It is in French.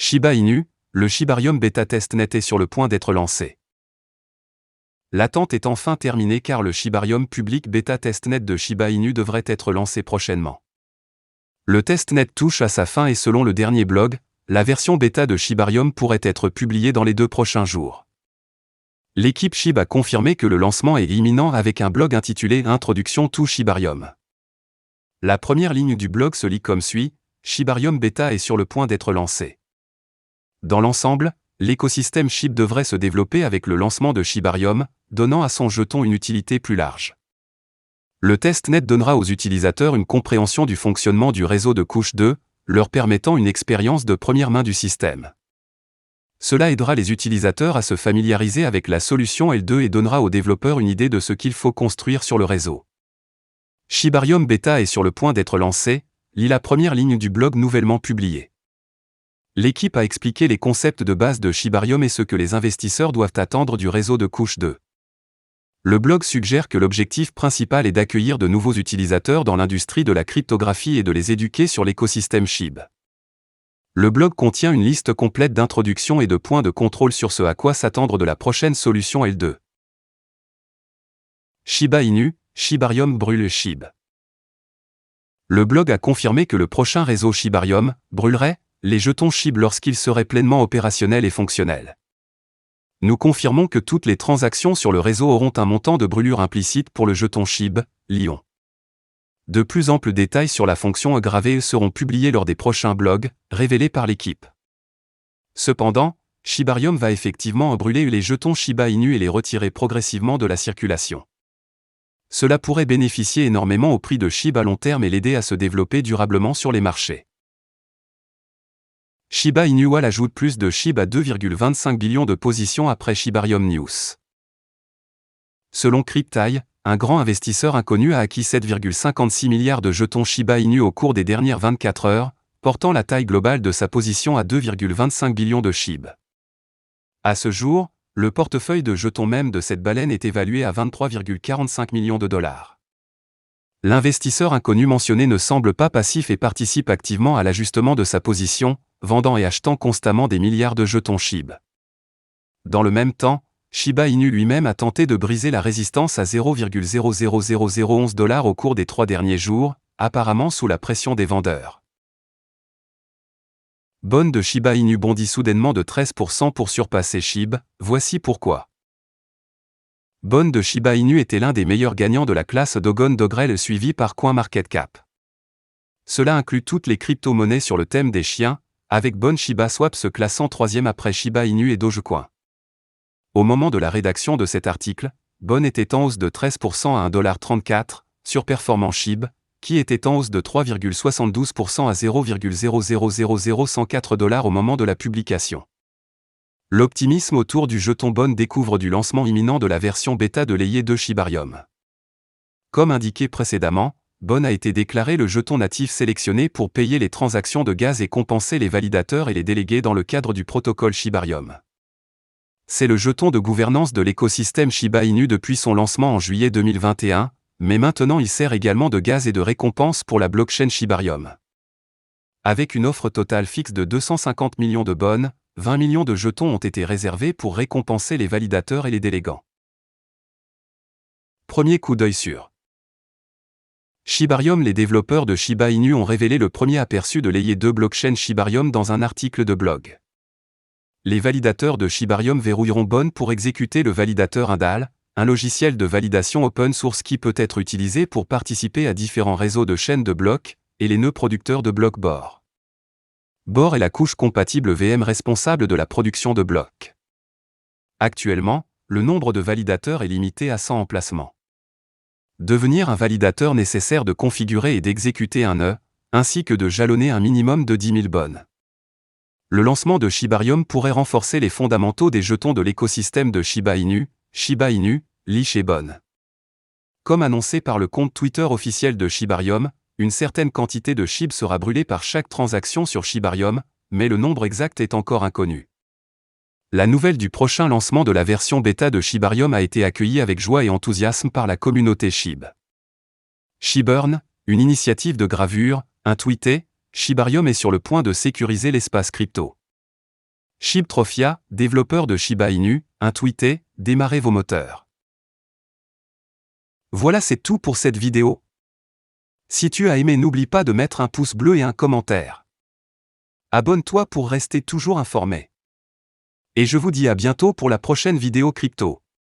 Shiba Inu, le Shibarium Beta Testnet est sur le point d'être lancé. L'attente est enfin terminée car le Shibarium public Beta Testnet de Shiba Inu devrait être lancé prochainement. Le testnet touche à sa fin et selon le dernier blog, la version bêta de Shibarium pourrait être publiée dans les 2 prochains jours. L'équipe SHIB a confirmé que le lancement est imminent avec un blog intitulé Introduction to Shibarium. La première ligne du blog se lit comme suit: Shibarium Beta est sur le point d'être lancé. Dans l'ensemble, l'écosystème SHIB devrait se développer avec le lancement de Shibarium, donnant à son jeton une utilité plus large. Le testnet donnera aux utilisateurs une compréhension du fonctionnement du réseau de couche 2, leur permettant une expérience de première main du système. Cela aidera les utilisateurs à se familiariser avec la solution L2 et donnera aux développeurs une idée de ce qu'il faut construire sur le réseau. Shibarium Beta est sur le point d'être lancé, lit la première ligne du blog nouvellement publiée. L'équipe a expliqué les concepts de base de Shibarium et ce que les investisseurs doivent attendre du réseau de couche 2. Le blog suggère que l'objectif principal est d'accueillir de nouveaux utilisateurs dans l'industrie de la cryptographie et de les éduquer sur l'écosystème SHIB. Le blog contient une liste complète d'introductions et de points de contrôle sur ce à quoi s'attendre de la prochaine solution L2. Shiba Inu, Shibarium brûle SHIB. Le blog a confirmé que le prochain réseau Shibarium brûlerait les jetons SHIB lorsqu'ils seraient pleinement opérationnels et fonctionnels. Nous confirmons que toutes les transactions sur le réseau auront un montant de brûlure implicite pour le jeton SHIB, Lyon. De plus amples détails sur la fonction gravée seront publiés lors des prochains blogs, révélés par l'équipe. Cependant, Shibarium va effectivement brûler les jetons Shiba Inu et les retirer progressivement de la circulation. Cela pourrait bénéficier énormément au prix de SHIB à long terme et l'aider à se développer durablement sur les marchés. Shiba Inu ajoute plus de SHIB à 2,25 billions de positions après Shibarium News. Selon Cryptai, un grand investisseur inconnu a acquis 7,56 milliards de jetons Shiba Inu au cours des dernières 24 heures, portant la taille globale de sa position à 2,25 billions de SHIB. À ce jour, le portefeuille de jetons même de cette baleine est évalué à 23,45 millions de dollars. L'investisseur inconnu mentionné ne semble pas passif et participe activement à l'ajustement de sa position, vendant et achetant constamment des milliards de jetons SHIB. Dans le même temps, Shiba Inu lui-même a tenté de briser la résistance à 0,000011 $ au cours des 3 derniers jours, apparemment sous la pression des vendeurs. Bond de Shiba Inu bondit soudainement de 13% pour surpasser SHIB, voici pourquoi. Bond de Shiba Inu était l'un des meilleurs gagnants de la classe Dogon Dogrel suivi par CoinMarketCap. Cela inclut toutes les crypto-monnaies sur le thème des chiens, avec Bond Shiba Swap se classant 3e après Shiba Inu et Dogecoin. Au moment de la rédaction de cet article, Bond était en hausse de 13% à 1,34$, surperformant SHIB, qui était en hausse de 3,72% à 0,0000104 $ au moment de la publication. L'optimisme autour du jeton Bond découvre du lancement imminent de la version bêta de Layer 2 Shibarium. Comme indiqué précédemment, Bond a été déclaré le jeton natif sélectionné pour payer les transactions de gaz et compenser les validateurs et les délégués dans le cadre du protocole Shibarium. C'est le jeton de gouvernance de l'écosystème Shiba Inu depuis son lancement en juillet 2021, mais maintenant il sert également de gaz et de récompense pour la blockchain Shibarium. Avec une offre totale fixe de 250 millions de Bond, 20 millions de jetons ont été réservés pour récompenser les validateurs et les délégants. Premier coup d'œil sur Shibarium. Les développeurs de Shiba Inu ont révélé le premier aperçu de Layer 2 blockchain Shibarium dans un article de blog. Les validateurs de Shibarium verrouilleront Bond pour exécuter le validateur Indal, un logiciel de validation open source qui peut être utilisé pour participer à différents réseaux de chaînes de blocs, et les nœuds producteurs de blocs Bor. Bor est la couche compatible VM responsable de la production de blocs. Actuellement, le nombre de validateurs est limité à 100 emplacements. Devenir un validateur nécessaire de configurer et d'exécuter un nœud, ainsi que de jalonner un minimum de 10 000 Bond. Le lancement de Shibarium pourrait renforcer les fondamentaux des jetons de l'écosystème de Shiba Inu, Lich et Bond. Comme annoncé par le compte Twitter officiel de Shibarium, une certaine quantité de SHIB sera brûlée par chaque transaction sur Shibarium, mais le nombre exact est encore inconnu. La nouvelle du prochain lancement de la version bêta de Shibarium a été accueillie avec joie et enthousiasme par la communauté SHIB. Shiburn, une initiative de gravure, a tweeté: Shibarium est sur le point de sécuriser l'espace crypto. Shibtrophia, développeur de Shiba Inu, un tweeté, démarrez vos moteurs. Voilà, c'est tout pour cette vidéo. Si tu as aimé, n'oublie pas de mettre un pouce bleu et un commentaire. Abonne-toi pour rester toujours informé. Et je vous dis à bientôt pour la prochaine vidéo crypto.